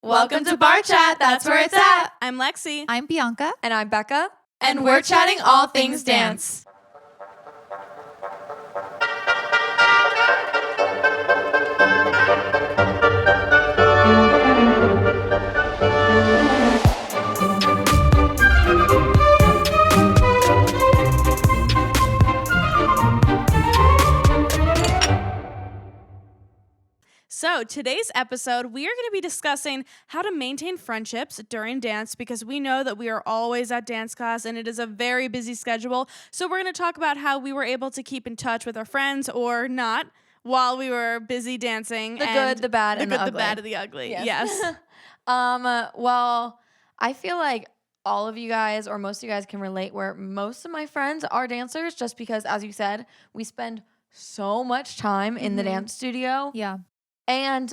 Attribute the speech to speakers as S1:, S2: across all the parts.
S1: Welcome to Bar Chat, that's where it's at.
S2: I'm Lexi.
S3: I'm Bianca.
S1: And I'm Becca.
S2: And we're chatting all things dance. So today's episode, we are going to be discussing how to maintain friendships during dance because we know that we are always at dance class and it is a very busy schedule. So we're going to talk about how we were able to keep in touch with our friends or not while we were busy dancing.
S1: The good, the bad, and the ugly.
S2: The bad, and the ugly. Yes.
S1: Well, I feel like all of you guys or most of you guys can relate where most of my friends are dancers just because, as you said, we spend so much time in the dance studio.
S3: Yeah.
S1: And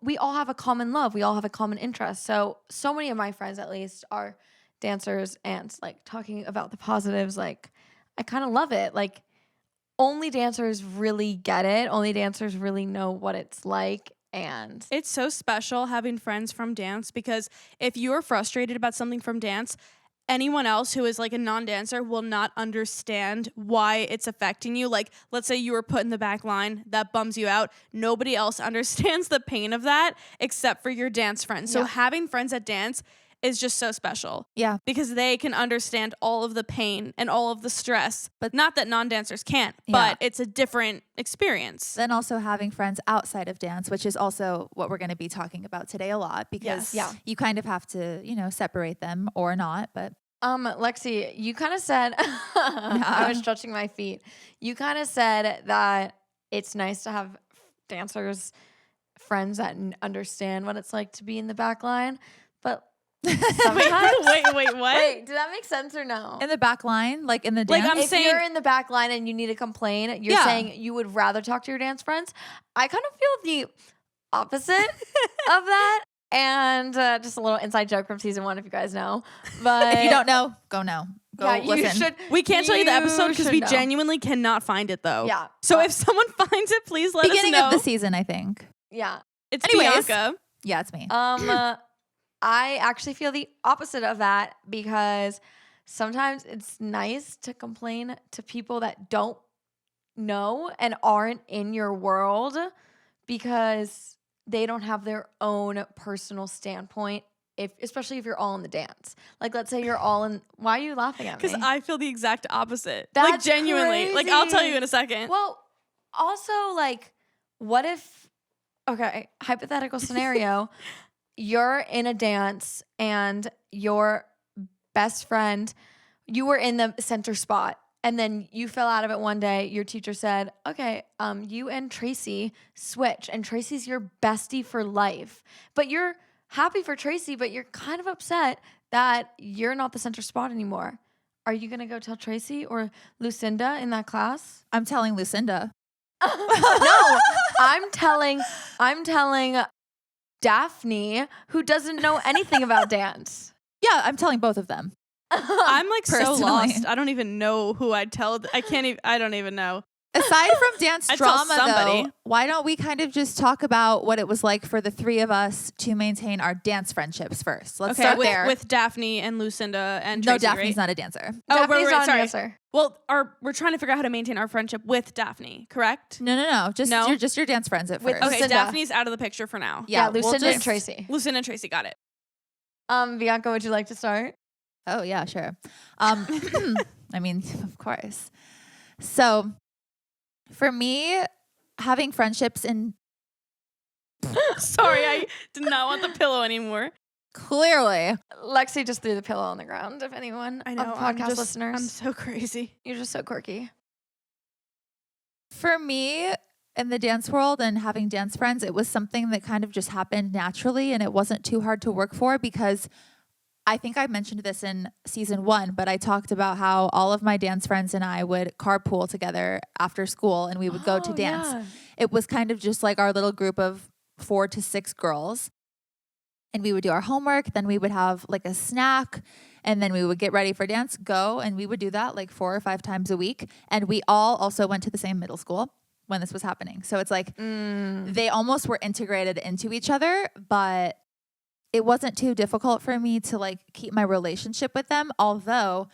S1: we all have a common love. We all have a common interest. So many of my friends, at least, are dancers and like talking about the positives. Like, I kind of love it. Like, only dancers really get it. Only dancers really know what it's like. And
S2: it's so special having friends from dance because if you're frustrated about something from dance, anyone else who is like a non-dancer will not understand why it's affecting you. Like, let's say you were put in the back line, that bums you out. Nobody else understands the pain of that except for your dance friends. So having friends at dance is just so special.
S3: Yeah.
S2: Because they can understand all of the pain and all of the stress. But not that non-dancers can't, but it's a different experience.
S3: Then also having friends outside of dance, which is also what we're going to be talking about today a lot because you kind of have to, separate them or not. But
S1: Lexi, you kind of said, I was stretching my feet. You kind of said that it's nice to have dancers, friends that understand what it's like to be in the back line. But sometimes,
S2: wait, what?
S1: Wait, did that make sense or no?
S3: in the back line, like in the dance?
S1: If you're in the back line and you need to complain, you're saying you would rather talk to your dance friends. I kind of feel the opposite of that. And just a little inside joke from season 1, if you guys know. But
S3: if you don't know, go know. Go listen.
S2: We can't tell you the episode because we genuinely cannot find it, though.
S1: Yeah.
S2: So if someone finds it, please let us know.
S3: Beginning of the season, I think.
S1: Yeah.
S2: It's Bianca.
S3: Yeah, it's me.
S1: I actually feel the opposite of that because sometimes it's nice to complain to people that don't know and aren't in your world because they don't have their own personal standpoint, especially if you're all in the dance. Like, let's say you're all in. Why are you laughing at me?
S2: Because I feel the exact opposite.
S1: That's
S2: like, genuinely.
S1: crazy.
S2: Like, I'll tell you in a second.
S1: Well, also, like, what if, okay, hypothetical scenario, you're in a dance and your best friend, you were in the center spot. And then you fell out of it one day. Your teacher said, okay, you and Tracy switch. And Tracy's your bestie for life. But you're happy for Tracy, but you're kind of upset that you're not the center spot anymore. Are you going to go tell Tracy or Lucinda in that class?
S3: I'm telling Lucinda.
S1: No, I'm telling Daphne, who doesn't know anything about dance.
S3: Yeah, I'm telling both of them.
S2: I'm like
S3: Personally.
S2: so lost. I don't even know who I'd tell. I don't even know.
S3: Aside from dance
S2: I'd tell
S3: drama,
S2: somebody.
S3: though, why don't we kind of just talk about what it was like for the three of us to maintain our dance friendships first? Let's start there.
S2: With Daphne and Lucinda and
S3: No,
S2: Tracy,
S3: Daphne's
S2: right?
S3: not a dancer.
S2: Oh,
S1: Daphne's not a
S2: sorry.
S1: dancer.
S2: Well, we're trying to figure out how to maintain our friendship with Daphne, correct?
S3: No. Just your dance friends at
S1: With
S3: first.
S2: Okay,
S1: Lucinda.
S2: Daphne's out of the picture for now.
S1: Yeah,
S3: we'll
S1: Lucinda and
S3: just-
S1: Tracy.
S2: Lucinda and Tracy, got it.
S1: Bianca, would you like to start?
S3: Oh, yeah, sure. I mean, of course. So for me, having friendships in
S2: Sorry, I did not want the pillow anymore.
S3: clearly,
S1: Lexi just threw the pillow on the ground. If anyone
S2: I know.
S1: of podcast listeners,
S2: I'm so crazy.
S1: you're just so quirky.
S3: for me in the dance world and having dance friends, it was something that kind of just happened naturally and it wasn't too hard to work for because I think I mentioned this in season 1, but I talked about how all of my dance friends and I would carpool together after school and we would go to dance.
S1: Yeah.
S3: It was kind of just like our little group of 4 to 6 girls. And we would do our homework, then we would have like a snack, and then we would get ready for dance, go, and we would do that like 4 or 5 times a week. And we all also went to the same middle school when this was happening. So it's like they almost were integrated into each other, but it wasn't too difficult for me to like keep my relationship with them. Although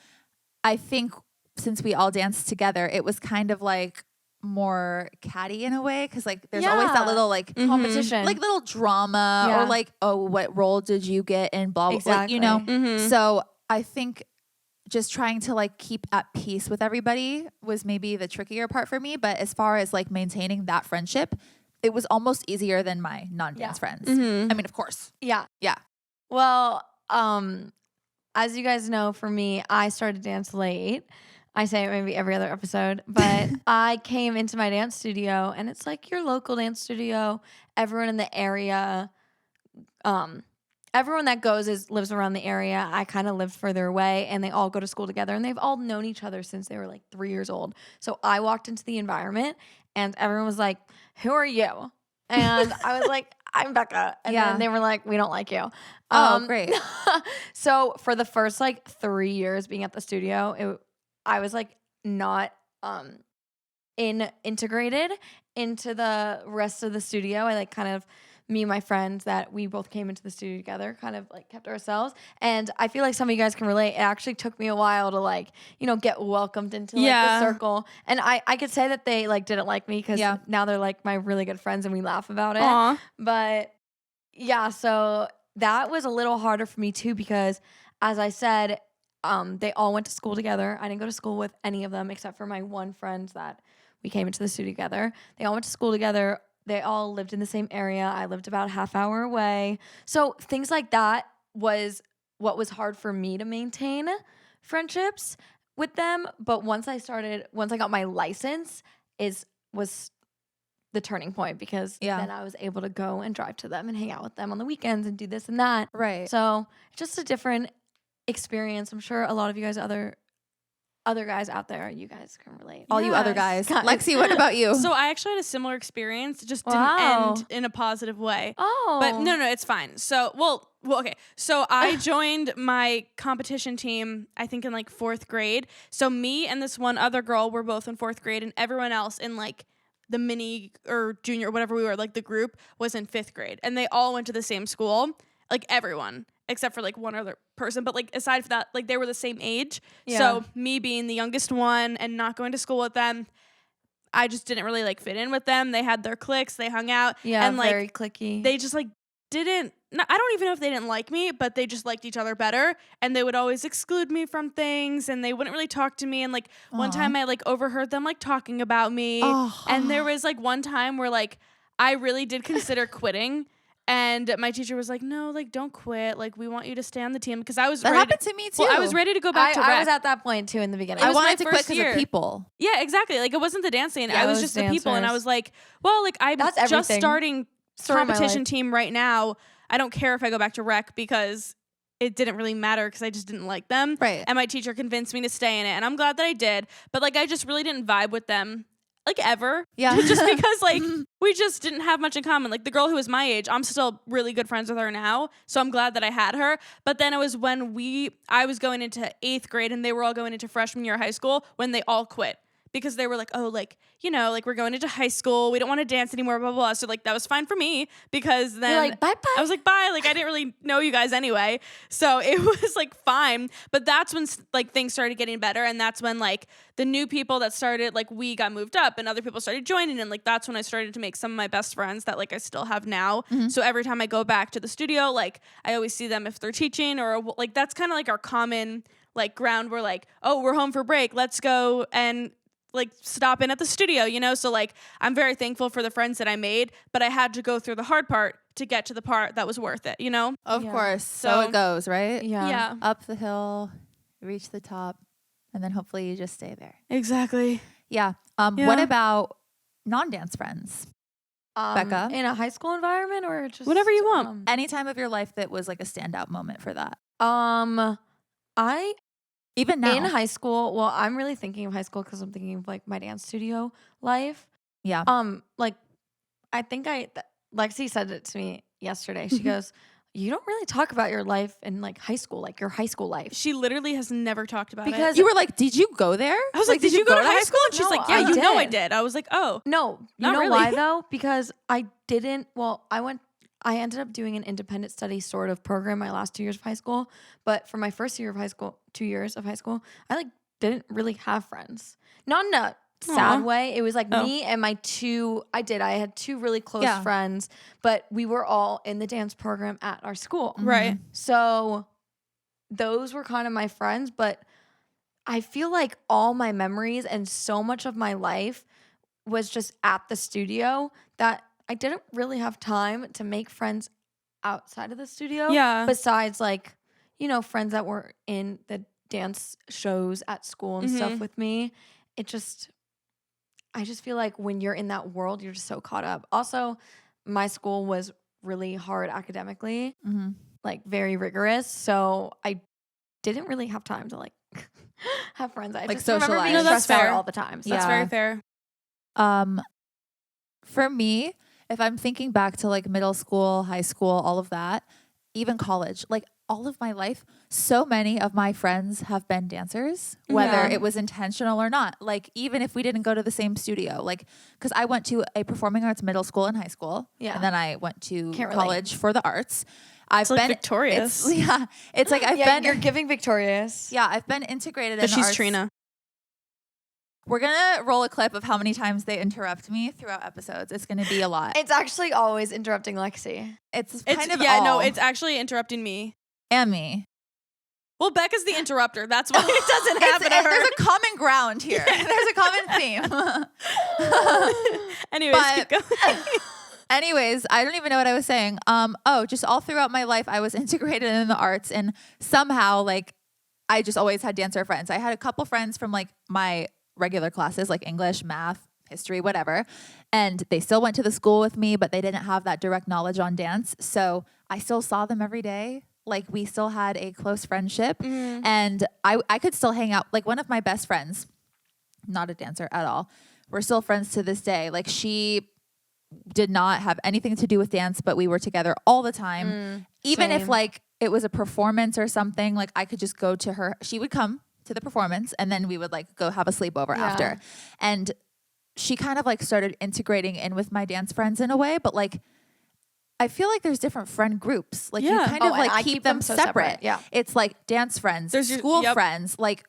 S3: I think since we all danced together, it was kind of like more catty in a way. Cause like there's always that little like
S1: competition,
S3: like little drama or like, oh, what role did you get in blah, blah,
S1: exactly.
S3: like, you know? So I think just trying to like keep at peace with everybody was maybe the trickier part for me. But as far as like maintaining that friendship, it was almost easier than my non-dance friends. I mean, of course.
S1: Yeah.
S3: Yeah.
S1: Well, as you guys know, for me, I started dance late. I say it maybe every other episode, but I came into my dance studio and it's like your local dance studio. Everyone in the area, everyone that goes lives around the area. I kind of lived further away and they all go to school together and they've all known each other since they were like 3 years old. So I walked into the environment and everyone was like, "Who are you?" And I was like, "I'm Becca." And then they were like, "We don't like you."
S3: Oh, great.
S1: So for the first like 3 years being at the studio, I was like not integrated into the rest of the studio. I like kind of, me and my friends that we both came into the studio together kind of like kept ourselves. And I feel like some of you guys can relate. It actually took me a while to like, you know, get welcomed into like the circle. And I could say that they like didn't like me because now they're like my really good friends and we laugh about it.
S2: Aww.
S1: But yeah, so that was a little harder for me too because as I said, they all went to school together. I didn't go to school with any of them except for my one friend that we came into the studio together. They all went to school together. They all lived in the same area. I lived about a half hour away. So things like that was what was hard for me to maintain friendships with them. But once I got my license was the turning point because then I was able to go and drive to them and hang out with them on the weekends and do this and that.
S3: Right.
S1: So just a different experience. I'm sure a lot of you guys, other guys out there, you guys can relate.
S3: All you other guys. Lexi, what about you?
S2: So I actually had a similar experience. It just didn't end in a positive way.
S1: Oh.
S2: But no, it's fine. So, well, okay. So I joined my competition team, I think in like 4th grade. So me and this one other girl were both in 4th grade and everyone else in like the mini or junior, whatever we were, like the group was in 5th grade. And they all went to the same school, like everyone. Except for like one other person. But like aside from that, like they were the same age. Yeah. So me being the youngest one and not going to school with them, I just didn't really like fit in with them. They had their cliques, they hung out.
S1: Yeah,
S2: and like
S1: very cliquey.
S2: They just like I don't even know if they didn't like me, but they just liked each other better. And they would always exclude me from things and they wouldn't really talk to me. And like one time I like overheard them like talking about me. And there was like one time where like I really did consider quitting. And my teacher was like, "No, like don't quit. Like we want you to stay on the team." Because I was
S3: that happened to me too.
S2: Well, I was ready to go back to rec.
S1: I was at that point too in the beginning.
S3: I wanted to quit because of people.
S2: Yeah, exactly. Like it wasn't the dancing.
S1: Yeah,
S2: I was just the people. And I was like, well, like I'm just starting competition team right now. I don't care if I go back to rec because it didn't really matter because I just didn't like them.
S3: Right.
S2: And my teacher convinced me to stay in it. And I'm glad that I did. But like I just really didn't vibe with them. Like ever.
S3: Yeah.
S2: Just because like we just didn't have much in common. Like the girl who was my age, I'm still really good friends with her now. So I'm glad that I had her. But then it was when I was going into 8th grade and they were all going into freshman year of high school when they all quit. Because they were like, oh, like, you know, like we're going into high school. We don't want to dance anymore, blah, blah, blah. So like that was fine for me because then
S1: you're like, bye.
S2: I was like, bye. Like I didn't really know you guys anyway. So it was like fine. But that's when like things started getting better. And that's when like the new people that started, like we got moved up and other people started joining. And like that's when I started to make some of my best friends that like I still have now. So every time I go back to the studio, like I always see them if they're teaching or like that's kind of like our common like ground. We're like, oh, we're home for break. Let's go and like stop in at the studio, you know? So like, I'm very thankful for the friends that I made, but I had to go through the hard part to get to the part that was worth it, you know?
S3: Of course. So it goes, right?
S2: Yeah.
S3: Up the hill, reach the top, and then hopefully you just stay there.
S2: Exactly.
S3: Yeah. What about non-dance friends? Becca?
S1: In a high school environment or just
S2: whatever you want.
S3: Any time of your life that was like a standout moment for that. Even now.
S1: In high school, well, I'm really thinking of high school because I'm thinking of like my dance studio life.
S3: Yeah.
S1: Like I think Lexi said it to me yesterday. She goes, "You don't really talk about your life in like high school, like your high school life."
S2: She literally has never talked about it.
S3: Because you were like, "Did you go there?"
S2: I was like, "Did you go to high school?" And she's
S1: No,
S2: like, "Yeah,
S1: I
S2: you know
S1: did.
S2: I did." I was like, "Oh,
S1: no, you
S2: not
S1: know
S2: really.
S1: why though? Because I didn't. Well, I went I ended up doing an independent study sort of program my last 2 years of high school. But for my first year of high school, 2 years of high school, I like didn't really have friends. Not in a sad way. It was like me and my I had two really close friends, but we were all in the dance program at our school.
S2: Right.
S1: So those were kind of my friends, but I feel like all my memories and so much of my life was just at the studio that I didn't really have time to make friends outside of the studio.
S2: Yeah.
S1: Besides like, you know, friends that were in the dance shows at school and stuff with me. I just feel like when you're in that world, you're just so caught up. Also, my school was really hard academically, like very rigorous. So I didn't really have time to like have friends. I
S3: Like
S1: just remember being
S3: socialize.
S2: No, that's
S1: stressed out
S2: fair.
S1: all the time. So.
S2: That's very fair.
S3: For me, if I'm thinking back to like middle school, high school, all of that, even college, like all of my life, so many of my friends have been dancers, whether it was intentional or not. Like even if we didn't go to the same studio, like because I went to a performing arts middle school and high school, and then I went to college for the arts. I've
S2: like
S3: been
S2: victorious.
S3: It's like I've been.
S1: You're giving victorious.
S3: Yeah, I've been integrated in
S2: But
S3: the
S2: she's
S3: arts.
S2: Trina.
S3: We're gonna roll a clip of how many times they interrupt me throughout episodes. It's gonna be a lot.
S1: It's actually always interrupting Lexi.
S3: It's kind of
S2: no,
S3: all.
S2: it's actually interrupting me.
S3: And me.
S2: Well, Becca's the interrupter. That's why it doesn't happen to her.
S3: There's a common ground here. There's a common theme.
S2: Anyways, keep going.
S3: Anyways, I don't even know what I was saying. Just all throughout my life, I was integrated in the arts, and somehow, like, I just always had dancer friends. I had a couple friends from like my regular classes, like English, math, history, whatever, and they still went to the school with me, but they didn't have that direct knowledge on dance. So I still saw them every day. Like we still had a close friendship, and I could still hang out. Like one of my best friends, not a dancer at all, we're still friends to this day. Like she did not have anything to do with dance, but we were together all the time. Even if like it was a performance or something, like I could just go to her. She would come to the performance and then we would like go have a sleepover after. And she kind of like started integrating in with my dance friends in a way, but like I feel like there's different friend groups. Like you kind of like keep them
S1: so
S3: separate.
S1: Yeah.
S3: It's like dance friends,
S2: There's your-
S3: school friends, like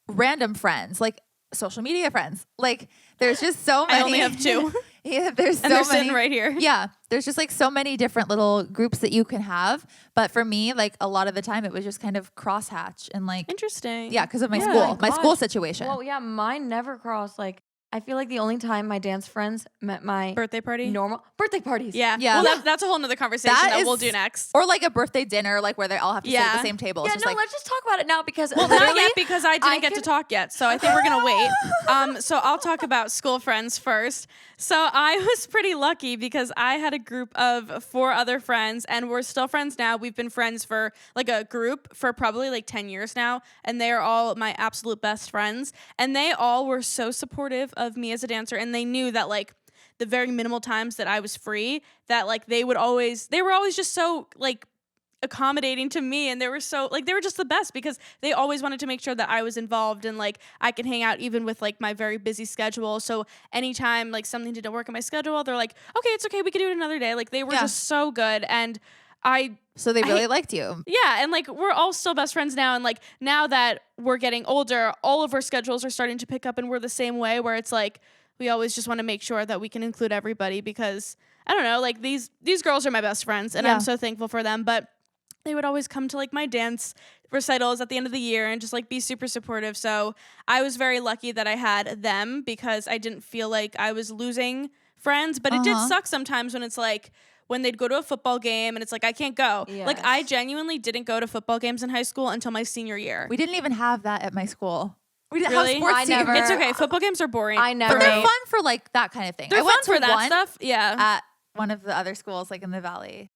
S3: random friends, like social media friends. Like there's just so many.
S2: I only have two.
S3: Yeah, there's so
S2: And they're
S3: many
S2: sitting right here.
S3: Yeah, there's just like so many different little groups that you can have. But for me, like a lot of the time, it was just kind of crosshatch and like
S2: Interesting.
S3: yeah, because of my
S1: Yeah.
S3: school,
S1: Oh
S3: my
S1: my
S3: school
S1: gosh.
S3: situation.
S1: Well, yeah, mine never crossed. Like, I feel like the only time my dance friends met my
S2: Birthday party.
S1: normal birthday parties.
S2: Yeah.
S3: Yeah.
S2: Well, that's a whole nother conversation
S3: That
S2: that we'll
S3: is-
S2: do next.
S3: Or like a birthday dinner, like where they all have to sit at
S2: Yeah.
S3: the same table.
S1: Yeah,
S3: It's just like
S1: let's just talk about it now because
S2: Well, not
S1: literally,
S2: yet because I didn't get to
S1: could-
S2: talk yet. So I think we're going to wait. So I'll talk about school friends first. So I was pretty lucky because I had a group of 4 other friends and we're still friends now. We've been friends for like a group for probably like 10 years now. And they are all my absolute best friends. And they all were so supportive of me as a dancer. And they knew that like the very minimal times that I was free, that like they were always just so like accommodating to me, and they were just the best because they always wanted to make sure that I was involved and like I could hang out even with like my very busy schedule. So anytime like something didn't work in my schedule, they're like, okay, it's okay, we could do it another day. Like they were just so good. And
S3: so they really liked you.
S2: yeah, and like we're all still best friends now, and like now that we're getting older, all of our schedules are starting to pick up, and we're the same way where it's like we always just want to make sure that we can include everybody because I don't know, like these girls are my best friends and I'm so thankful for them. But they would always come to like my dance recitals at the end of the year and just like be super supportive. So I was very lucky that I had them because I didn't feel like I was losing friends. But it did suck sometimes when it's like when they'd go to a football game and it's like I can't go.
S1: Yes.
S2: Like I genuinely didn't go to football games in high school until my senior year.
S3: We didn't even have that at my school. We didn't
S2: Really?
S3: have sports
S1: I
S3: teams.
S1: never-
S2: It's okay. Football games are boring.
S1: I never-
S3: But they're fun for like that kind of thing.
S2: They're
S3: I went
S2: fun for
S3: to
S2: that
S3: one
S2: stuff. Yeah.
S3: at one of the other schools, like in the valley.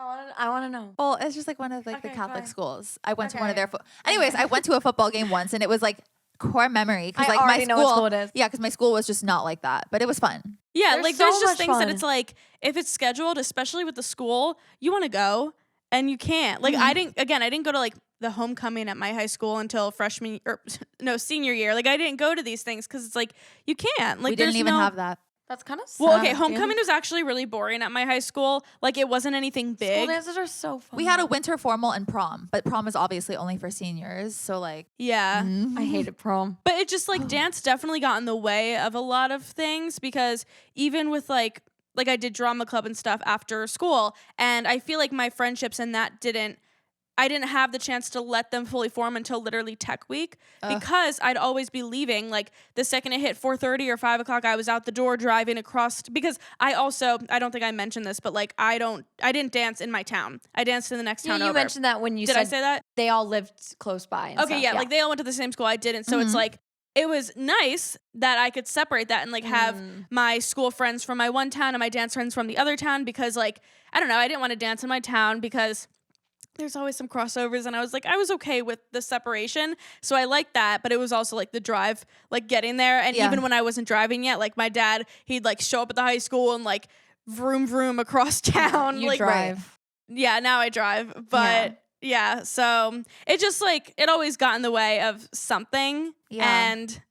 S1: I want to know.
S3: Well, it's just like one of like the
S1: Okay,
S3: Catholic
S1: fine.
S3: schools. I went to one of
S1: Okay.
S3: their. Anyways, I went to a football game once, and it was like core memory because
S1: I
S3: like my
S1: already
S3: school.
S1: know what school it is.
S3: Yeah, because my school was just not like that, but it was fun.
S2: Yeah,
S1: They're
S2: like
S1: so
S2: there's just
S1: much
S2: things that
S1: fun.
S2: it's like if it's scheduled, especially with the school, you want to go and you can't. Like I didn't go to like the homecoming at my high school until senior year. Like I didn't go to these things because it's like you can't. Like
S3: We didn't
S2: there's
S3: even
S2: no,
S3: have that.
S1: That's kind of sad.
S2: Well, okay, homecoming was actually really boring at my high school. Like, it wasn't anything big.
S1: School dances are so fun.
S3: We had a winter formal and prom, but prom is obviously only for seniors. So like,
S2: Yeah.
S1: I hated prom.
S2: But it just like dance definitely got in the way of a lot of things because even with like I did drama club and stuff after school, and I feel like my friendships in that I didn't have the chance to let them fully form until literally tech week because I'd always be leaving. Like the second it hit 4:30 or 5 o'clock, I was out the door driving across because I don't think I mentioned this, but like I didn't dance in my town. I danced in the next town over.
S1: You mentioned that when you
S2: Did
S1: said
S2: I say that?
S1: they all lived close by. And
S2: Okay,
S1: stuff.
S2: like they all went to the same school. I didn't. So it's like, it was nice that I could separate that and like have my school friends from my one town and my dance friends from the other town because like, I don't know, I didn't want to dance in my town because there's always some crossovers and I was okay with the separation. So I liked that, but it was also like the drive, like getting there. And even when I wasn't driving yet, like my dad, he'd like show up at the high school and like vroom vroom across town.
S1: You
S2: like
S1: drive.
S2: Right. Yeah, now I drive. But yeah, so it just like, it always got in the way of something.
S3: Yeah.
S2: And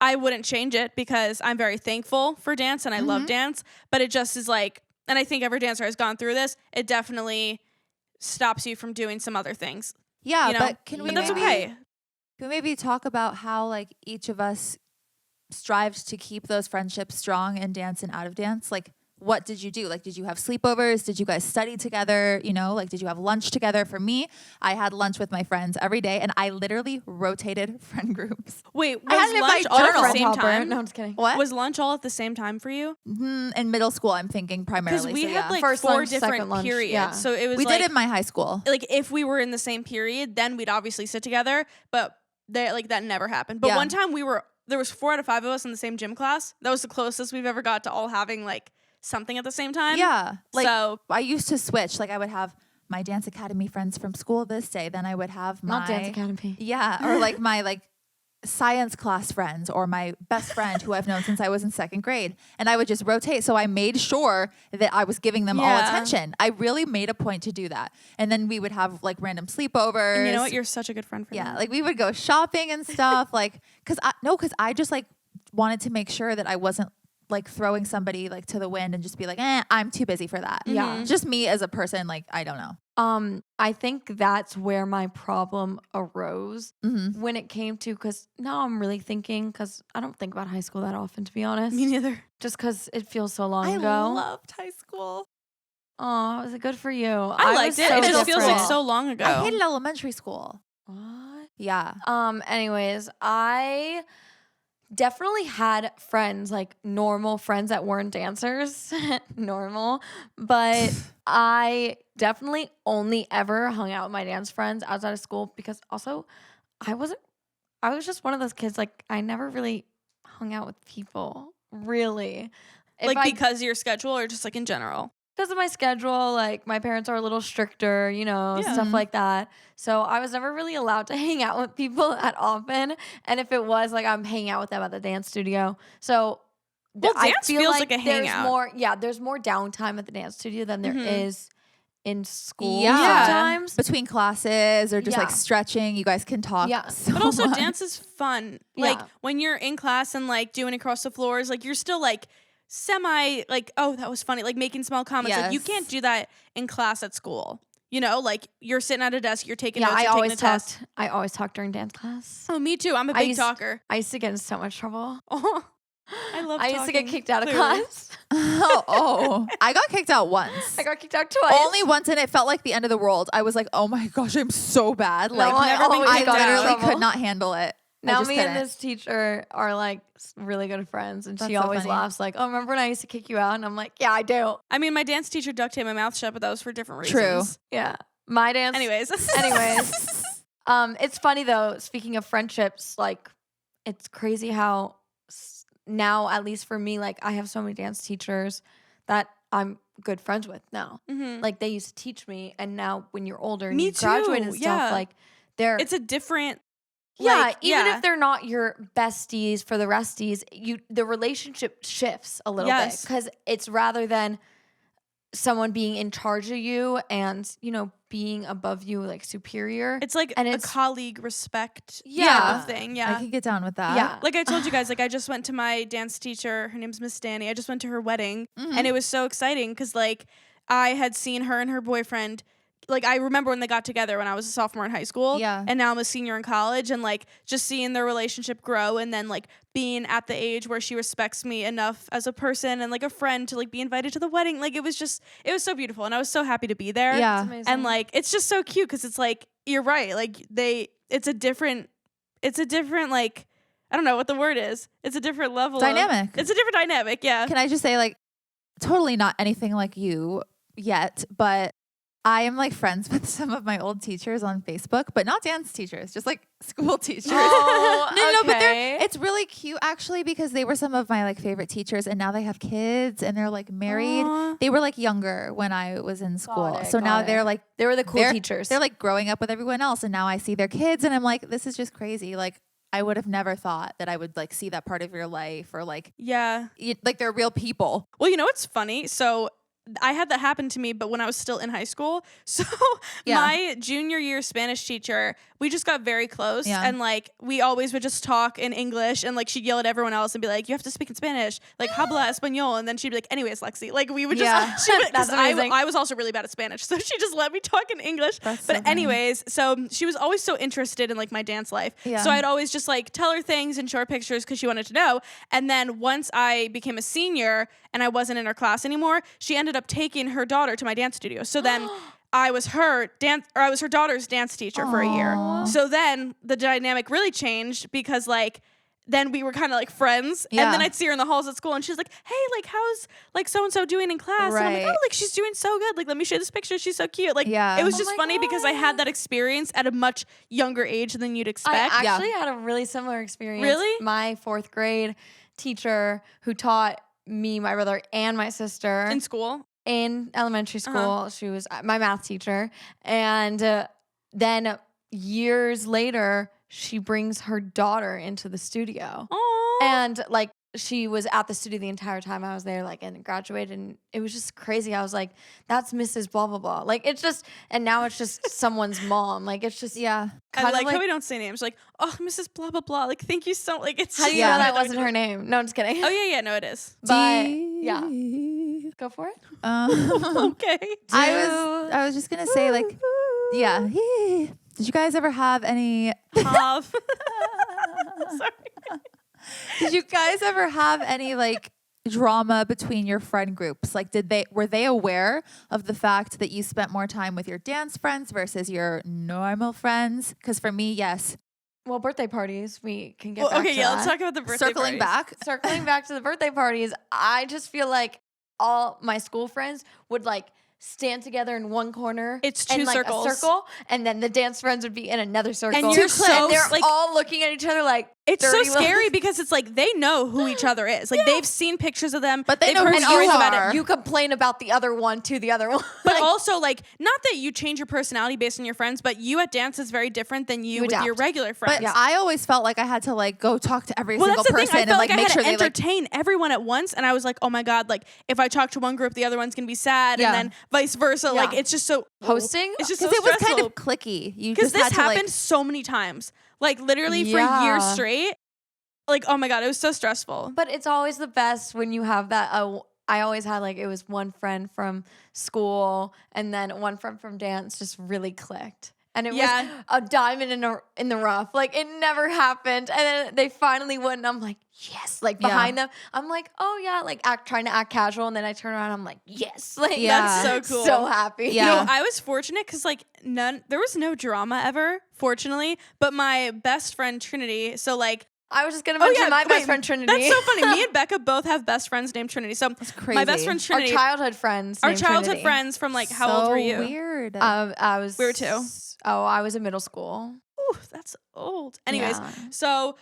S2: I wouldn't change it because I'm very thankful for dance and I love dance. But it just is like, and I think every dancer has gone through this, it definitely stops you from doing some other things.
S3: yeah,
S2: you know?
S3: but can we
S2: But that's
S3: maybe,
S2: okay.
S3: can we maybe talk about how like each of us strived to keep those friendships strong in dance and out of dance? Like, what did you do? Like, did you have sleepovers? Did you guys study together? You know, like, did you have lunch together? For me, I had lunch with my friends every day, and I literally rotated friend groups.
S2: Wait,
S3: I had
S2: was
S3: it in my
S2: lunch all at the
S3: journal.
S2: same time?
S1: No, I'm just kidding.
S3: What?
S2: Was lunch all at the same time for you?
S3: In middle school, I'm thinking primarily.
S2: Because we
S3: so
S2: had
S3: yeah.
S2: like
S1: First
S2: 4
S1: lunch,
S2: different
S1: second lunch,
S2: periods.
S1: yeah.
S2: So it was
S3: we
S2: like,
S3: did in my high school.
S2: like if we were in the same period, then we'd obviously sit together. But that never happened. But
S3: Yeah.
S2: one time there was 4 out of 5 of us in the same gym class. That was the closest we've ever got to all having like something at the same time.
S3: Yeah. Like,
S2: so
S3: I used to switch. Like, I would have my dance academy friends from school this day. Then I would have my
S1: Not dance academy.
S3: Yeah, or like my like science class friends or my best friend who I've known since I was in 2nd grade. And I would just rotate. So I made sure that I was giving them all
S2: Yeah.
S3: attention. I really made a point to do that. And then we would have like random sleepovers.
S2: and you know what? You're such a good friend for
S3: Yeah,
S2: that.
S3: like we would go shopping and stuff. Like, cause I just like wanted to make sure that I wasn't like throwing somebody like to the wind and just be like, I'm too busy for that.
S1: Yeah.
S3: Just me as a person, like, I don't know.
S1: I think that's where my problem arose
S3: Mm-hmm.
S1: when it came to, because now I'm really thinking, because I don't think about high school that often, to be honest.
S2: Me neither.
S1: Just because it feels so long
S3: I
S1: ago.
S3: loved high school.
S1: Oh, was it good for you?
S2: I liked
S1: was
S2: it.
S1: so
S2: It just feels like
S1: different.
S2: so long ago.
S3: I hated elementary school.
S1: What?
S3: Yeah.
S1: Anyways, I definitely had friends, like normal friends that weren't dancers. Normal. But I definitely only ever hung out with my dance friends outside of school because also I was just one of those kids, like I never really hung out with people. Really.
S2: like because of your schedule or just like in general?
S1: Because of my schedule, like my parents are a little stricter, you know,
S2: Yeah.
S1: stuff like that. So I was never really allowed to hang out with people that often. And if it was, like I'm hanging out with them at the dance studio. So
S2: Well,
S1: I
S2: dance
S1: feel
S2: feels
S1: like
S2: like a
S1: there's
S2: hangout.
S1: there's more downtime at the dance studio than there is in school
S3: Yeah.
S1: sometimes.
S3: Between classes or just like
S1: Yeah.
S3: stretching, you guys can talk.
S1: Yeah.
S3: So
S2: But also
S3: much.
S2: dance is fun. Like
S1: Yeah.
S2: when you're in class and like doing across the floors, like you're still like semi like, oh, that was funny. Like making small comments. Like you
S3: Yes.
S2: can't do that in class at school. You know, like you're sitting at a desk, you're taking
S1: Yeah,
S2: notes,
S1: I
S2: you're
S1: always
S2: taking a test.
S1: talked. I always talked during dance class.
S2: Oh, me too. I'm a
S1: I
S2: big
S1: used-
S2: talker.
S1: I used to get in so much trouble.
S2: Oh, I love
S1: I used to get
S2: talking,
S1: kicked out of
S2: clearly.
S1: class.
S3: oh, I got kicked out once.
S1: I got kicked out twice.
S3: Only once, and it felt like the end of the world. I was like, oh my gosh, I'm so bad. Like,
S1: I
S2: never been
S1: always
S2: kicked
S3: I
S2: out.
S3: literally
S1: trouble.
S3: could not handle it. I
S1: Now
S3: just
S1: me
S3: couldn't.
S1: and this teacher are like really good friends, and
S3: That's
S1: she
S3: so
S1: always
S3: funny.
S1: laughs like, "Oh, remember when I used to kick you out?" And I'm like, "Yeah, I do."
S2: I mean, my dance teacher duct taped my mouth shut, but that was for different
S3: True.
S2: reasons.
S1: Yeah, my dance.
S2: Anyways.
S1: Anyways, it's funny though. Speaking of friendships, like it's crazy how now, at least for me, like I have so many dance teachers that I'm good friends with now.
S2: Mhm.
S1: Like they used to teach me, and now when you're older and
S2: Me
S1: you graduate
S2: too,
S1: and stuff,
S2: yeah.
S1: like they're
S2: It's a different
S1: yeah,
S2: like,
S1: even
S2: yeah.
S1: if they're not your besties for the resties, the relationship shifts a little bit
S2: Yes.
S1: because it's rather than someone being in charge of you and, you know, being above you, like superior.
S2: It's like
S1: and
S2: a
S1: it's
S2: colleague respect
S3: Yeah.
S2: type of thing.
S3: I
S2: Yeah.
S3: can get down with that.
S1: yeah.
S2: Like I told you guys, like I just went to my dance teacher. Her name's Miss Danny. I just went to her wedding, and it was so exciting because like I had seen her and her boyfriend. Like I remember when they got together when I was a sophomore in high school,
S3: Yeah.
S2: and now I'm a senior in college, and like just seeing their relationship grow, and then like being at the age where she respects me enough as a person and like a friend to like be invited to the wedding. Like it was so beautiful, and I was so happy to be there.
S3: Yeah.
S1: It's amazing.
S2: And like it's just so cute because it's like you're right, like it's a different like I don't know what the word is. It's a different level
S3: Dynamic.
S2: It's a different dynamic, yeah.
S3: Can I just say, like, totally not anything like you yet, but I am like friends with some of my old teachers on Facebook, but not dance teachers, just like school teachers.
S1: Oh,
S3: No, but
S1: okay.
S3: it's really cute actually because they were some of my like favorite teachers, and now they have kids and they're like married.
S2: Aw.
S3: They were like younger when I was in school,
S1: it,
S3: so
S1: got
S3: now
S1: it.
S3: they're like
S1: They were the cool teachers.
S3: They're like growing up with everyone else, and now I see their kids, and I'm like, this is just crazy. Like I would have never thought that I would like see that part of your life, or like
S2: Yeah.
S3: like they're real people.
S2: Well, you know what's funny? So I had that happen to me, but when I was still in high school. So
S3: Yeah.
S2: my junior year Spanish teacher, we just got very close.
S3: Yeah.
S2: And like we always would just talk in English, and like she'd yell at everyone else and be like, you have to speak in Spanish, like habla español. And then she'd be like, anyways, Lexi. Like we would just,
S3: Yeah.
S2: she would, 'cause
S1: That's amazing.
S2: I was also really bad at Spanish. So she just let me talk in English.
S3: That's
S2: but
S3: so funny.
S2: anyways, so she was always so interested in like my dance life.
S3: Yeah.
S2: So I'd always just like tell her things and show her pictures because she wanted to know. And then once I became a senior and I wasn't in her class anymore, she ended up taking her daughter to my dance studio. So then I was her daughter's dance teacher for a year.
S3: Aw.
S2: So then the dynamic really changed because like then we were kind of like friends.
S3: Yeah.
S2: And then I'd see her in the halls at school and she's like, hey, like how's like so-and-so doing in class? And I'm like,
S3: Right.
S2: oh, like she's doing so good. Like, let me show you this picture. She's so cute. Like
S3: Yeah.
S2: it was
S1: Oh
S2: just
S1: my
S2: funny because I had that experience at a much younger age than you'd expect.
S1: I
S3: Yeah.
S1: actually had a really similar experience.
S2: Really?
S1: My 4th grade teacher who taught me, my brother, and my sister
S2: in school.
S1: in elementary school. She was my math teacher. And then years later, she brings her daughter into the studio.
S2: Oh.
S1: And like she was at the studio the entire time I was there, like, and graduated, and it was just crazy. I was like, that's Mrs. Blah, blah, blah. Like, it's just, and now it's just someone's mom. Like, it's just,
S3: Yeah.
S2: I
S1: kind
S2: like
S1: of
S2: how we don't say names. Like, oh, Mrs. Blah blah blah. Like, thank you so. Like, it's
S1: how do you
S3: Yeah.
S1: know that wasn't her name? No, I'm just kidding.
S2: Oh yeah, no, it is.
S1: But yeah, go for it.
S2: Okay.
S3: I was just gonna say, like, yeah. Did you guys ever have any?
S2: Sorry.
S3: Did you guys ever have any like drama between your friend groups? Like, were they aware of the fact that you spent more time with your dance friends versus your normal friends? Because for me, yes.
S1: Well, birthday parties, we can get
S2: Well,
S1: back
S2: okay,
S1: to
S2: yeah.
S1: that.
S2: Let's talk about the birthday
S3: Circling
S2: parties.
S3: back.
S1: Circling back to the birthday parties, I just feel like all my school friends would like stand together in one corner.
S2: It's
S1: and,
S2: two
S1: like,
S2: circles.
S1: a circle, and then the dance friends would be in another circle.
S2: And you're so
S1: and they're
S2: like
S1: all looking at each other like
S2: it's so
S1: dirty little-
S2: scary because it's like they know who each other is. Like they've seen pictures of them,
S3: But they
S2: they've
S3: know
S2: heard
S3: who
S1: And
S3: you
S2: stories about
S3: are.
S2: it.
S1: you complain about the other one to the other one.
S2: But
S1: Like,
S2: also, like, not that you change your personality based on your friends, but you at dance is very different than you with
S1: adapt.
S2: your regular friends.
S3: But I always felt like I had to like go talk to every
S2: Well,
S3: single
S2: that's the thing.
S3: person
S2: I
S3: and
S2: felt
S3: like
S2: like I
S3: make
S2: had
S3: sure
S2: to
S3: they like.
S2: entertain everyone at once, and I was like, "Oh my god!" Like, if I talk to one group, the other one's gonna be sad,
S3: Yeah.
S2: and then vice versa.
S1: Yeah.
S2: Like, it's just so
S1: hosting?
S2: It's just so
S3: Because it was
S2: stressful.
S3: kind of clicky. You
S2: Because
S3: just
S2: this
S3: had to
S2: happened
S3: like.
S2: so many times, like literally for
S1: Yeah.
S2: years straight. Like, oh my god, it was so stressful.
S1: But it's always the best when you have that. I always had like it was one friend from school and then one friend from dance just really clicked. And it
S2: Yeah.
S1: was a diamond in the rough. Like it never happened. And then they finally would, and I'm like, yes. Like behind them, I'm like, oh yeah, like trying to act casual. And then I turn around, I'm like, yes. Like
S3: Yeah.
S2: That's so cool.
S1: so happy.
S3: Yeah.
S2: No, I was fortunate because like there was no drama ever, fortunately. But my best friend Trinity, so like.
S1: I was just gonna mention my best friend Trinity.
S2: That's so funny. Me and Becca both have best friends named Trinity. So
S3: crazy.
S2: my best friend
S1: Our
S2: Trinity,
S1: childhood friends.
S2: our
S1: named
S2: childhood
S1: Trinity.
S2: friends from like how
S3: so
S2: old were you?
S3: Weird.
S1: I was.
S2: We were two.
S1: Oh, I was in middle school.
S2: Ooh, that's old. Anyways,
S1: Yeah.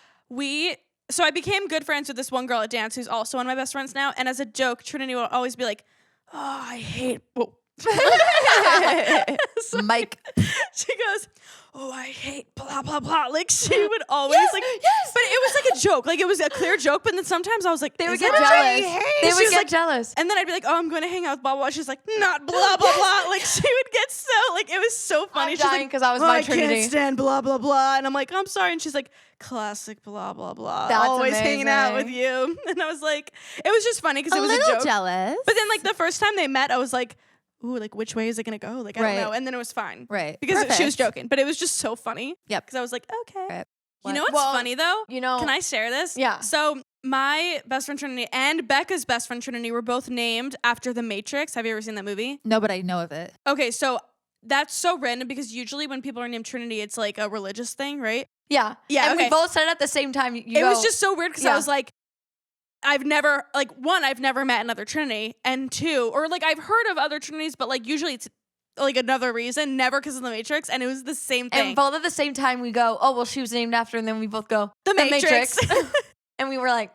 S2: so I became good friends with this one girl at dance who's also one of my best friends now. And as a joke, Trinity will always be like, "Oh, I hate." Well,
S3: Mike.
S2: She goes, oh, I hate blah, blah, blah. Like, she would always, but it was like a joke. Like, it was a clear joke, but then sometimes I was like,
S1: They would
S2: is
S1: get
S2: that what
S1: jealous.
S2: you hate?
S1: They
S2: She
S1: would
S2: was
S1: get
S2: like,
S1: jealous.
S2: and then I'd be like, oh, I'm going to hang out with blah, blah, blah. She's like, not blah, blah, blah. Like, she would get so, like, it was so funny.
S1: I'm
S2: She's
S1: dying
S2: like,
S1: 'cause I was
S2: oh,
S1: my
S2: I
S1: Trinity.
S2: can't stand blah, blah, blah. And I'm like, I'm sorry. And she's like, classic blah, blah, blah.
S1: That's
S2: Always hanging out with
S1: amazing.
S2: you. And I was like, it was just funny because
S3: A
S2: it was
S3: little
S2: a joke.
S3: jealous.
S2: But then, like, the first time they met, I was like, ooh, like, which way is it going to go? Like, I
S3: Right.
S2: don't know. And then it was fine.
S3: Right.
S2: Because she was
S3: Perfect.
S2: joking. But it was just so funny.
S3: Yep.
S2: Because I was like, okay.
S3: Right.
S2: You know what's
S1: Well,
S2: funny, though?
S1: You know,
S2: Can I share this?
S1: Yeah.
S2: So my best friend Trinity and Becca's best friend Trinity were both named after The Matrix. Have you ever seen that movie?
S3: No, but I know of it.
S2: Okay, so that's so random because usually when people are named Trinity, it's like a religious thing, right?
S1: Yeah.
S2: Yeah,
S1: And we
S2: okay.
S1: both said it at the same time. You
S2: It
S1: go,
S2: was just so weird because I
S1: Yeah.
S2: was like, I've never met another Trinity, and two, or like I've heard of other Trinities, but like usually it's like another reason, never because of The Matrix, and it was the same thing.
S1: and both at the same time we go, oh, well, she was named after, and then we both go,
S2: The Matrix.
S1: And we were like,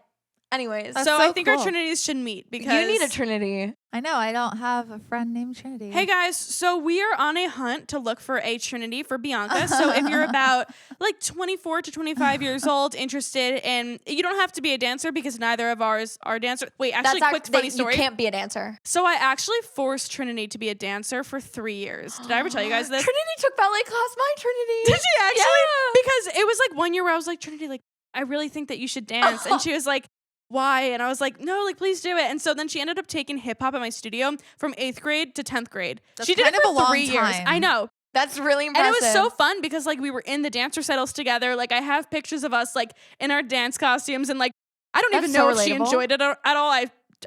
S1: anyways.
S3: That's
S2: so
S3: so
S2: I think our
S3: cool.
S2: Trinities should meet because
S1: You need a Trinity.
S3: I know. I don't have a friend named Trinity.
S2: Hey guys, so we are on a hunt to look for a Trinity for Bianca. So if you're about like 24 to 25 years old, interested in, you don't have to be a dancer because neither of ours are dancers. Wait, actually, quick funny story.
S1: You can't be a dancer.
S2: So I actually forced Trinity to be a dancer for 3 years. Did I ever tell you guys this?
S1: Trinity took ballet class, my Trinity.
S2: Did she actually?
S1: Yeah.
S2: Because it was like 1 year where I was like, Trinity, like, I really think that you should dance. And she was like, why? And I was like, no, like, please do it. And so then she ended up taking hip hop at my studio from 8th grade to 10th grade.
S3: That's
S2: She did
S3: kind
S2: it
S3: of
S2: for
S3: a long
S2: 3 years.
S3: time.
S2: I know.
S1: That's really
S2: And
S1: impressive.
S2: it was so fun because like we were in the dance recitals together. Like I have pictures of us like in our dance costumes and like I don't
S1: That's
S2: even know
S1: so
S2: if she
S1: relatable.
S2: enjoyed it at all.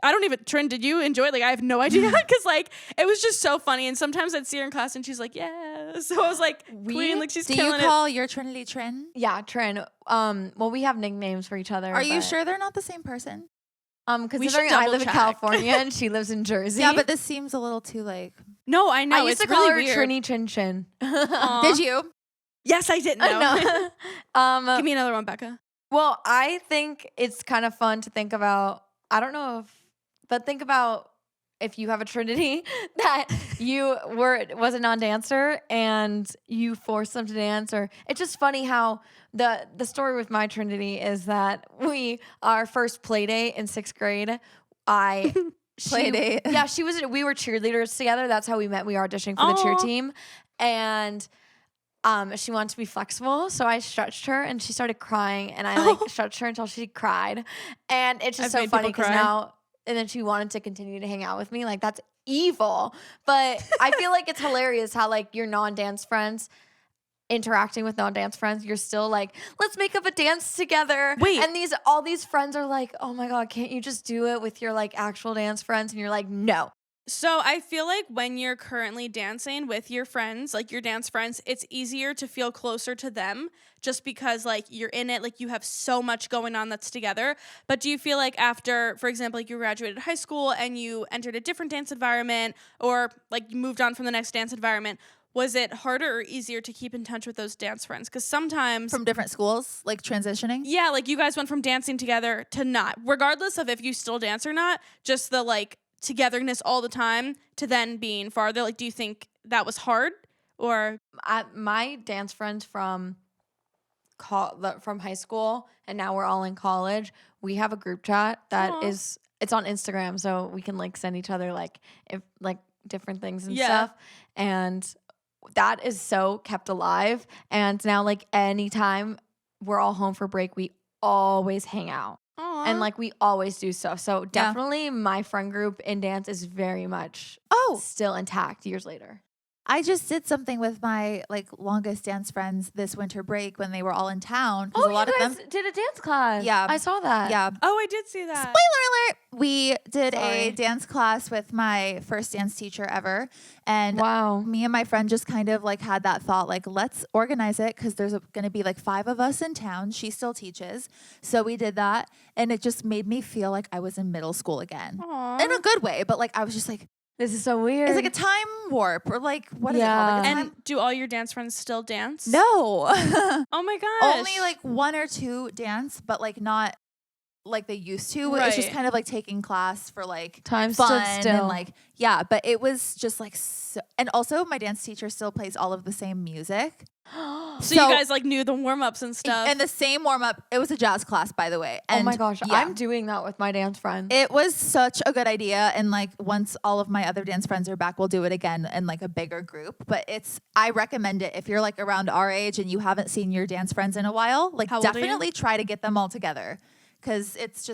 S2: I don't even, Trin, did you enjoy it? Like I have no idea because like it was just so funny. And sometimes I'd see her in class and she's like, yeah. So I was like, queen, like she's
S3: Do you
S2: killing it.
S3: call your Trinity Trin?
S1: Yeah, Trin. Well, we have nicknames for each other.
S3: Are you
S1: but,
S3: sure they're not the same person?
S1: Considering
S2: should
S1: I live in
S2: double-check.
S1: California and she lives in Jersey.
S3: Yeah, but this seems a little too like.
S2: No, I know.
S1: I used
S2: it's
S1: to call
S2: really
S1: her
S2: weird.
S1: Trini Chin Chin.
S2: Aw.
S3: Did you?
S2: Yes, I didn't know.
S1: No.
S2: Give me another one, Becca.
S1: Well, I think it's kind of fun to think about. I don't know but think about if you have a Trinity that you was a non-dancer and you forced them to dance, or it's just funny how the story with my Trinity is that our first play date in 6th grade,
S3: Play date.
S1: Yeah, we were cheerleaders together. That's how we met. We auditioned for the cheer
S2: Aw.
S1: team, and she wanted to be flexible, so I stretched her, and she started crying, and I stretched her until she cried, and it's just
S2: I've
S1: so
S2: made
S1: funny
S2: people
S1: because
S2: cry.
S1: now, and then she wanted to continue to hang out with me. Like that's evil, but I feel like it's hilarious how like your non-dance friends interacting with non-dance friends, you're still like, let's make up a dance together.
S2: Wait.
S1: And all these friends are like, oh my God, can't you just do it with your like actual dance friends? And you're like, no.
S2: So I feel like when you're currently dancing with your friends, like your dance friends, it's easier to feel closer to them just because like you're in it, like you have so much going on that's together. But do you feel like after, for example, like you graduated high school and you entered a different dance environment or like you moved on from the next dance environment, was it harder or easier to keep in touch with those dance friends? Because sometimes
S3: From different schools, like transitioning?
S2: yeah, like you guys went from dancing together to not, regardless of if you still dance or not, just the like togetherness all the time to then being farther. Like, do you think that was hard or?
S1: My dance friends from high school, and now we're all in college, we have a group chat that
S2: Aw.
S1: it's on Instagram, so we can like send each other like different things and
S2: Yeah.
S1: stuff. And that is so kept alive. And now like anytime we're all home for break, we always hang out.
S2: Aw.
S1: And like we always do stuff. So definitely my friend group in dance is very much still intact years later.
S3: I just did something with my like longest dance friends this winter break when they were all in town. 'Cause a lot
S1: you
S3: of
S1: guys
S3: them.
S1: did a dance class.
S3: Yeah.
S1: I saw that.
S3: Yeah.
S2: Oh, I did see that.
S3: Spoiler alert! We did
S1: Sorry.
S3: a dance class with my first dance teacher ever. And
S1: Wow.
S3: me and my friend just kind of like had that thought, like, let's organize it because there's going to be like 5 of us in town. She still teaches. So we did that. And it just made me feel like I was in middle school again.
S2: Aw.
S3: In a good way. But like, I was just like,
S1: This is so weird.
S3: it's like a time warp or like, what is it
S1: Yeah.
S3: called? Like a time?
S2: And do all your dance friends still dance?
S3: No.
S2: Oh my gosh.
S3: Only like 1 or 2 dance, but like not like they used to. It's just kind of like taking class for like
S1: Time
S3: fun
S1: stood still.
S3: and like, yeah, but it was just like, so, and also my dance teacher still plays all of the same music.
S2: So you guys like knew the warm-ups and stuff.
S3: And the same warm-up, it was a jazz class, by the way.
S1: Oh
S3: And
S1: my gosh,
S3: yeah,
S1: I'm doing that with my dance friends.
S3: it was such a good idea. And like once all of my other dance friends are back, we'll do it again in like a bigger group. But I recommend it if you're like around our age and you haven't seen your dance friends in a while, like
S2: How old are you?
S3: definitely try to get them all together. Cause it's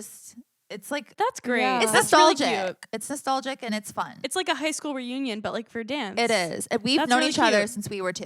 S3: like,
S2: That's great.
S1: Yeah.
S3: it's
S2: That's really
S3: nostalgic.
S2: cute.
S3: It's nostalgic and it's fun.
S2: It's like a high school reunion, but like for dance.
S3: It is. And we've
S2: That's
S3: known
S2: really
S3: each other
S2: cute.
S3: since we were 2.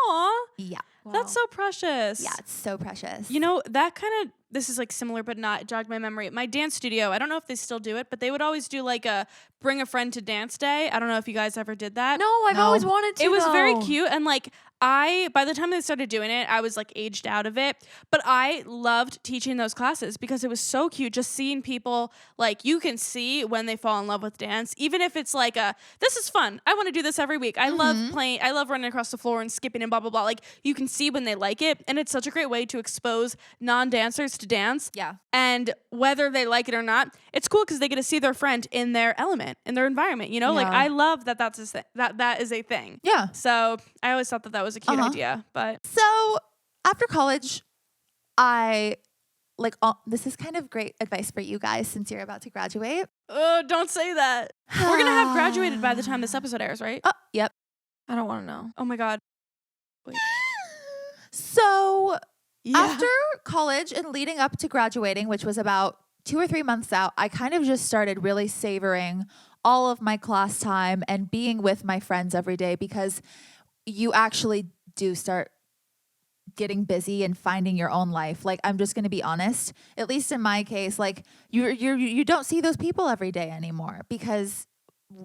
S2: Aw,
S3: Yeah.
S1: Wow.
S2: that's so precious.
S3: Yeah. It's so precious.
S2: You know, that kind of, this is like similar, but not jogged my memory. My dance studio, I don't know if they still do it, but they would always do like a bring a friend to dance day. I don't know if you guys ever did that.
S1: No, I've
S3: No.
S1: always wanted to.
S2: It was very
S1: though.
S2: cute. And like, by the time they started doing it, I was like aged out of it. But I loved teaching those classes because it was so cute. Just seeing people, like, you can see when they fall in love with dance, even if it's like this is fun. I want to do this every week. I love playing. I love running across the floor and skipping and blah, blah, blah. Like, you can see when they like it. And it's such a great way to expose non-dancers to dance.
S3: Yeah.
S2: And whether they like it or not, it's cool because they get to see their friend in their element, in their environment. You know, like,
S1: Yeah.
S2: I love that that is a thing.
S3: Yeah.
S2: So I always thought that was a cute idea, but
S3: So after college, I like, this is kind of great advice for you guys since you're about to graduate.
S2: oh, don't say that. We're gonna have graduated by the time this episode airs, right?
S3: Oh, yep.
S1: I don't want to know.
S2: Oh my god.
S3: So
S2: Yeah.
S3: after college and leading up to graduating, which was about 2 or 3 months out, I kind of just started really savoring all of my class time and being with my friends every day, because you actually do start getting busy and finding your own life. Like, I'm just going to be honest, at least in my case, like you don't see those people every day anymore, because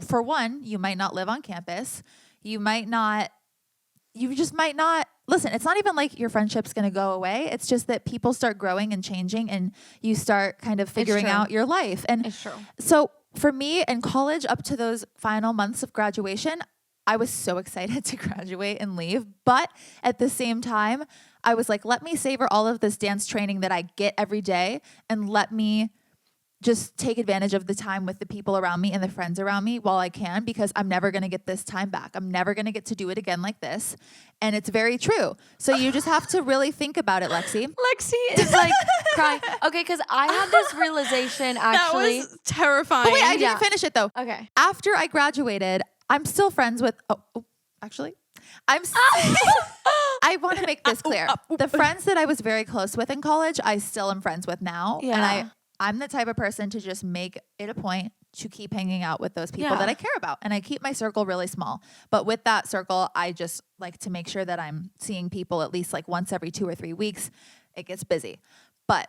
S3: for one, you might not live on campus. You just might not listen. It's not even like your friendship's going to go away. It's just that people start growing and changing and you start kind of figuring
S1: true.
S3: out your life. And
S1: It's true.
S3: so for me in college, up to those final months of graduation, I was so excited to graduate and leave. But at the same time, I was like, let me savor all of this dance training that I get every day, and let me just take advantage of the time with the people around me and the friends around me while I can, because I'm never going to get this time back. I'm never going to get to do it again like this. And it's very true. So you just have to really think about it, Lexi.
S1: Lexi is like crying. Okay, because I had this realization actually.
S2: That was terrifying.
S3: But wait, I didn't
S1: Yeah.
S3: finish it though.
S1: Okay.
S3: After I graduated, I'm still friends with, actually, I want to make this clear. The friends that I was very close with in college, I still am friends with now.
S1: Yeah.
S3: And I'm the type of person to just make it a point to keep hanging out with those people
S1: Yeah.
S3: that I care about. And I keep my circle really small. But with that circle, I just like to make sure that I'm seeing people at least like once every 2 or 3 weeks. It gets busy. But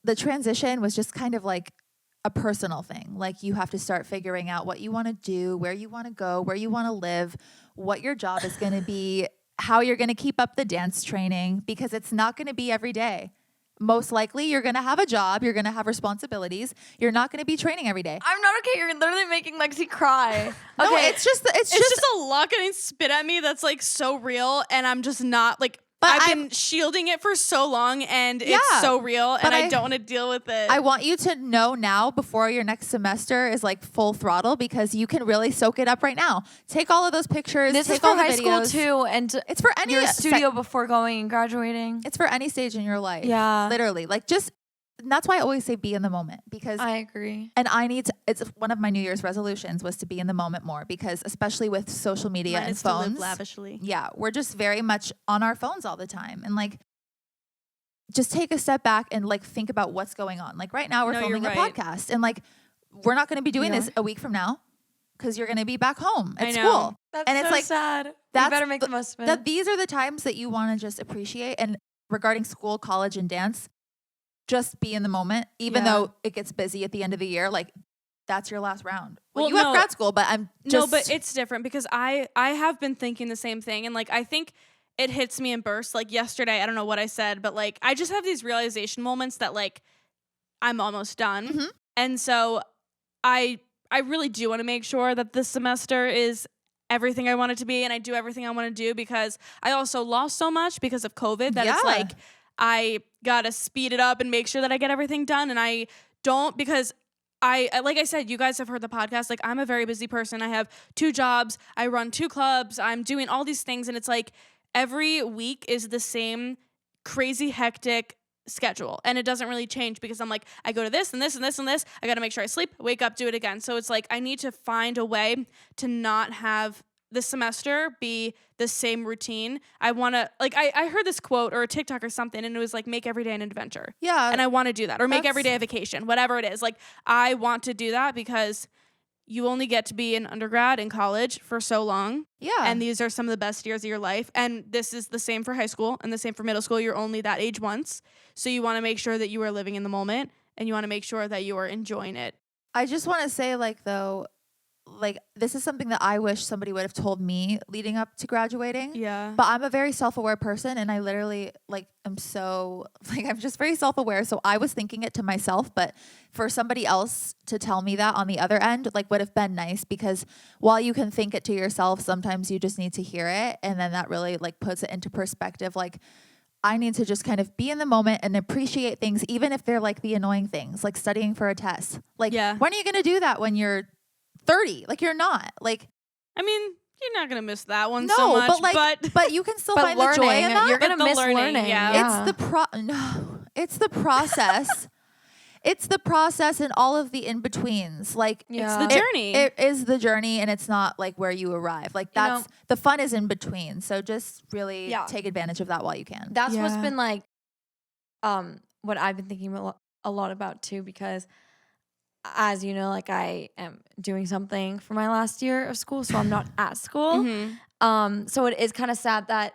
S3: the transition was just kind of like a personal thing. Like, you have to start figuring out what you want to do, where you want to go, where you want to live, what your job is going to be, how you're going to keep up the dance training, because it's not going to be every day. Most likely you're going to have a job, you're going to have responsibilities. You're not going to be training every day.
S1: I'm not okay. You're literally making Lexi cry. Okay.
S3: No, it's just
S2: It's just a lot getting spit at me that's like so real, and I'm just not like,
S3: But
S2: I've been shielding it for so long, and
S3: Yeah,
S2: it's so real,
S3: but
S2: and I
S3: I-
S2: don't want to deal with it.
S3: I want you to know now, before your next semester is like full throttle, because you can really soak it up right now. Take all of those pictures.
S1: This
S3: take
S1: is for
S3: all the
S1: high school
S3: videos.
S1: too, and
S3: It's for any
S1: your studio before going and graduating.
S3: It's for any stage in your life.
S1: Yeah.
S3: Literally. Like, and that's why I always say be in the moment, because
S1: I agree.
S3: and it's one of my New Year's resolutions was to be in the moment more, because especially with social media
S2: Mine
S3: and
S2: is to live
S3: phones.
S2: lavishly.
S3: Yeah, we're just very much on our phones all the time. And like, just take a step back and like think about what's going on. Like right now we're
S2: No, you're
S3: filming a
S2: right.
S3: podcast, and like we're not going to be doing
S1: Yeah.
S3: this a week from now, because you're going to be back home at
S2: I know.
S3: school.
S1: That's
S3: And it's
S1: so
S3: like,
S1: sad. You
S3: that's
S1: better make the most of it.
S3: That these are the times that you want to just appreciate. And regarding school, college, and dance, just be in the moment, even
S1: Yeah.
S3: though it gets busy at the end of the year. Like, that's your last round. Well,
S2: Well,
S3: you have
S2: no.
S3: grad school, but I'm just
S2: No, but it's different, because I have been thinking the same thing, and like I think it hits me in bursts. Like yesterday, I don't know what I said, but like I just have these realization moments that like I'm almost done,
S3: Mhm.
S2: and so I really do want to make sure that this semester is everything I want it to be, and I do everything I want to do, because I also lost so much because of COVID that it's
S3: Yeah.
S2: like I gotta speed it up and make sure that I get everything done. And I don't, because like I said, you guys have heard the podcast. Like, I'm a very busy person. I have 2 jobs. I run 2 clubs. I'm doing all these things. And it's like every week is the same crazy hectic schedule. And it doesn't really change because I'm like, I go to this and this and this and this. I got to make sure I sleep, wake up, do it again. So it's like I need to find a way to not have this semester be the same routine. I want to, like, I heard this quote or a TikTok or something, and it was like, make every day an adventure.
S3: Yeah.
S2: And I want to do that, or make every day a vacation, whatever it is. Like, I want to do that because you only get to be an undergrad in college for so long.
S3: Yeah.
S2: And these are some of the best years of your life. And this is the same for high school and the same for middle school. You're only that age once. So you want to make sure that you are living in the moment, and you want to make sure that you are enjoying it.
S3: I just want to say, like, though, like, this is something that I wish somebody would have told me leading up to graduating.
S2: Yeah.
S3: But I'm a very self-aware person, and I literally, like, I'm just very self-aware. So I was thinking it to myself, but for somebody else to tell me that on the other end, like, would have been nice, because while you can think it to yourself, sometimes you just need to hear it. And then that really, like, puts it into perspective. Like, I need to just kind of be in the moment and appreciate things, even if they're like the annoying things, like studying for a test. Like,
S2: Yeah.
S3: when are you going to do that when you're 30? Like, you're not. Like,
S2: I mean, you're not going to miss that one
S3: no,
S2: so much.
S3: but like, but you can still find the joy in that.
S1: You're gonna
S2: But the
S1: miss
S2: learning, yeah.
S3: It's the process. It's the process and all of the in-betweens. Like,
S2: It's the journey.
S3: It is the journey, and it's not like where you arrive. Like, that's the fun is in between. So just really take advantage of that while you can.
S1: That's what's been like, what I've been thinking a lot about too, because as you know, like, I am doing something for my last year of school, so I'm not at school.
S2: Mm-hmm.
S1: So it is kind of sad that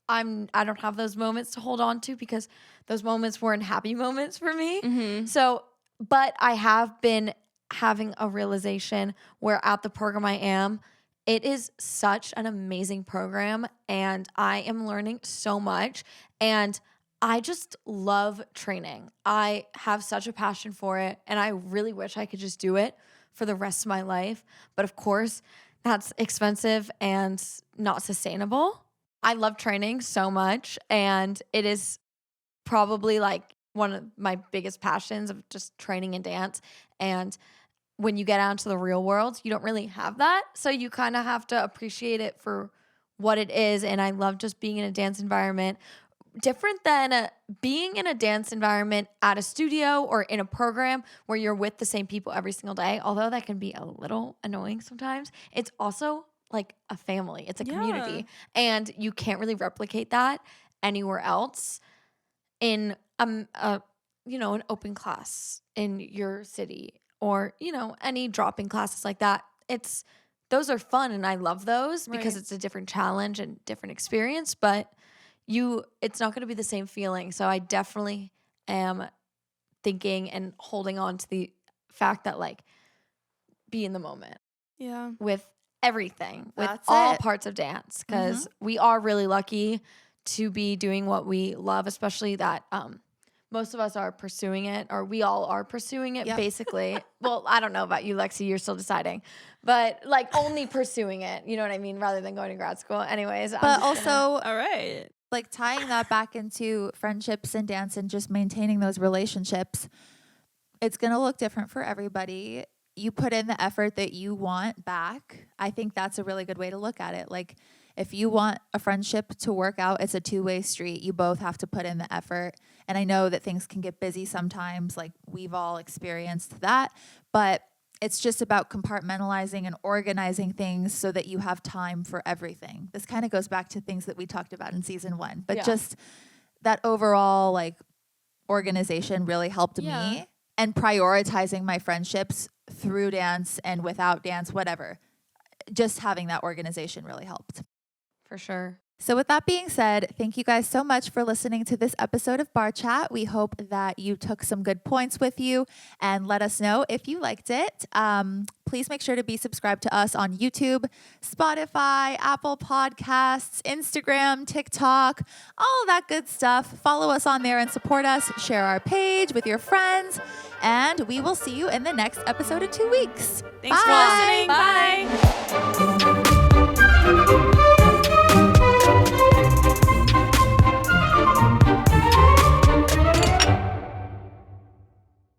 S1: I don't have those moments to hold on to, because those moments weren't happy moments for me.
S2: Mm-hmm.
S1: So, but I have been having a realization where at the program I am, it is such an amazing program, and I am learning so much, and I just love training. I have such a passion for it, and I really wish I could just do it for the rest of my life. But of course, that's expensive and not sustainable. I love training so much, and it is probably like one of my biggest passions of just training and dance. And when you get out into the real world, you don't really have that. So you kind of have to appreciate it for what it is. And I love just being in a dance environment, different than being in a dance environment at a studio or in a program where you're with the same people every single day. Although that can be a little annoying sometimes, it's also like a family. It's a community. And you can't really replicate that anywhere else in an open class in your city, or, any drop-in classes like that. Those are fun, and I love those because it's a different challenge and different experience, but it's not going to be the same feeling. So I definitely am thinking and holding on to the fact that, like, be in the moment.
S2: Yeah.
S1: With everything, with
S3: That's
S1: all
S3: it.
S1: parts of dance, because we are really lucky to be doing what we love, especially that most of us are pursuing it, or we all are pursuing it, basically. Well, I don't know about you, Lexi, you're still deciding, but like only pursuing it, you know what I mean, rather than going to grad school. Anyways,
S3: But also,
S2: All right.
S3: like, tying that back into friendships and dance and just maintaining those relationships, it's going to look different for everybody. You put in the effort that you want back. I think that's a really good way to look at it. Like, if you want a friendship to work out, it's a two-way street. You both have to put in the effort. And I know that things can get busy sometimes, like we've all experienced that, but it's just about compartmentalizing and organizing things so that you have time for everything. This kind of goes back to things that we talked about in season 1, but just that overall, like, organization really helped me, and prioritizing my friendships through dance and without dance, whatever. Just having that organization really helped.
S1: For sure.
S3: So with that being said, thank you guys so much for listening to this episode of Bar Chat. We hope that you took some good points with you, and let us know if you liked it. Please make sure to be subscribed to us on YouTube, Spotify, Apple Podcasts, Instagram, TikTok, all of that good stuff. Follow us on there and support us. Share our page with your friends, and we will see you in the next episode in 2 weeks.
S2: Thanks
S3: Bye.
S2: for listening. Bye.